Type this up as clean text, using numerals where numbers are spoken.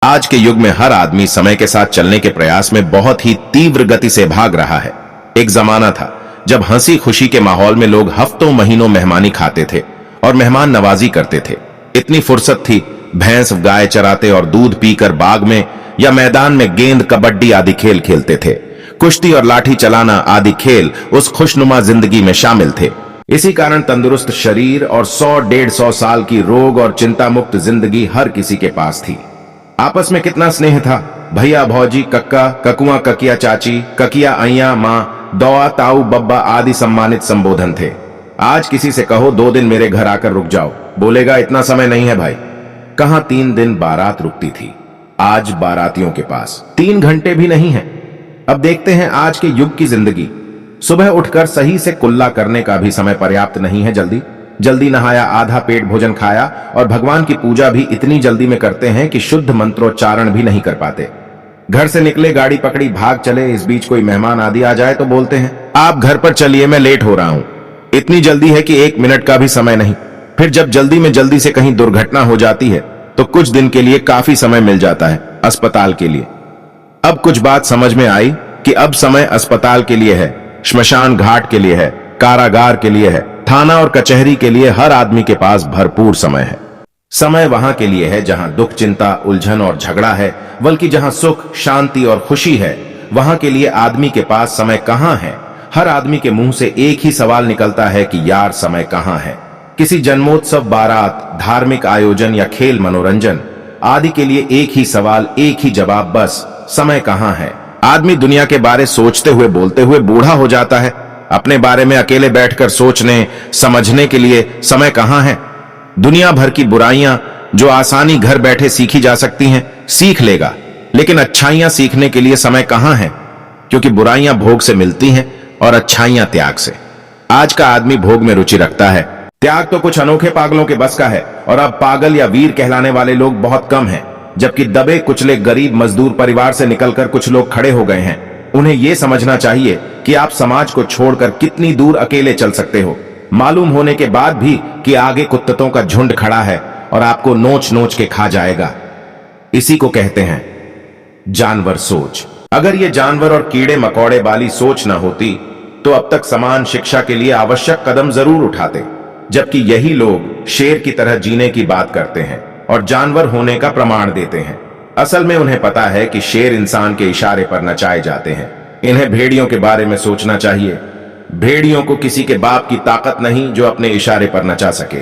आज के युग में हर आदमी समय के साथ चलने के प्रयास में बहुत ही तीव्र गति से भाग रहा है। एक जमाना था जब हंसी खुशी के माहौल में लोग हफ्तों महीनों मेहमानी खाते थे और मेहमान नवाजी करते थे। इतनी फुर्सत थी, भैंस गाय चराते और दूध पीकर बाग में या मैदान में गेंद कबड्डी आदि खेल खेलते थे। कुश्ती और लाठी चलाना आदि खेल उस खुशनुमा जिंदगी में शामिल थे। इसी कारण तंदुरुस्त शरीर और 100-150 साल की रोग और चिंता मुक्त जिंदगी हर किसी के पास थी। आपस में कितना स्नेह था। भैया भौजी, कक्का ककुआ, ककिया चाची, ककिया अइया, माँ, दौआ, ताऊ, बब्बा आदि सम्मानित संबोधन थे। आज किसी से कहो 2 दिन मेरे घर आकर रुक जाओ, बोलेगा इतना समय नहीं है भाई। कहां 3 दिन बारात रुकती थी, आज बारातियों के पास 3 घंटे भी नहीं है। अब देखते हैं आज के युग की जिंदगी। सुबह उठकर सही से कुल्ला करने का भी समय पर्याप्त नहीं है। जल्दी जल्दी नहाया, आधा पेट भोजन खाया और भगवान की पूजा भी इतनी जल्दी में करते हैं कि शुद्ध मंत्रोच्चारण भी नहीं कर पाते। घर से निकले, गाड़ी पकड़ी, भाग चले। इस बीच कोई मेहमान आदि आ जाए तो बोलते हैं आप घर पर चलिए, मैं लेट हो रहा हूं। इतनी जल्दी है कि 1 मिनट का भी समय नहीं। फिर जब जल्दी में जल्दी से कहीं दुर्घटना हो जाती है तो कुछ दिन के लिए काफी समय मिल जाता है अस्पताल के लिए। अब कुछ बात समझ में आई कि अब समय अस्पताल के लिए है, श्मशान घाट के लिए है, कारागार के लिए है, थाना और कचहरी के लिए हर आदमी के पास भरपूर समय है। समय वहां के लिए है जहां दुख, चिंता, उलझन और झगड़ा है, बल्कि जहां सुख, शांति और खुशी है वहां के लिए आदमी के पास समय कहां है। हर आदमी के मुंह से एक ही सवाल निकलता है कि यार समय कहां है। किसी जन्मोत्सव, बारात, धार्मिक आयोजन या खेल मनोरंजन आदि के लिए एक ही सवाल, एक ही जवाब, बस समय कहां है। आदमी दुनिया के बारे सोचते हुए बोलते हुए बूढ़ा हो जाता है। अपने बारे में अकेले बैठकर सोचने समझने के लिए समय कहां है। दुनिया भर की बुराइयां जो आसानी घर बैठे सीखी जा सकती हैं, सीख लेगा, लेकिन अच्छाइयां सीखने के लिए समय कहां है, क्योंकि बुराइयां भोग से मिलती हैं और अच्छाइयां त्याग से। आज का आदमी भोग में रुचि रखता है, त्याग तो कुछ अनोखे पागलों के बस का है। और अब पागल या वीर कहलाने वाले लोग बहुत कम हैं, जबकि दबे कुचले गरीब मजदूर परिवार से निकलकर कुछ लोग खड़े हो गए हैं। उन्हें यह समझना चाहिए कि आप समाज को छोड़कर कितनी दूर अकेले चल सकते हो, मालूम होने के बाद भी कि आगे कुत्तों का झुंड खड़ा है और आपको नोच नोच के खा जाएगा। इसी को कहते हैं जानवर सोच। अगर ये जानवर और कीड़े मकोड़े वाली सोच न होती तो अब तक समान शिक्षा के लिए आवश्यक कदम जरूर उठाते, जबकि यही लोग शेर की तरह जीने की बात करते हैं और जानवर होने का प्रमाण देते हैं। असल में उन्हें पता है कि शेर इंसान के इशारे पर नचाए जाते हैं। इन्हें भेड़ियों के बारे में सोचना चाहिए। भेड़ियों को किसी के बाप की ताकत नहीं जो अपने इशारे पर नचा सके।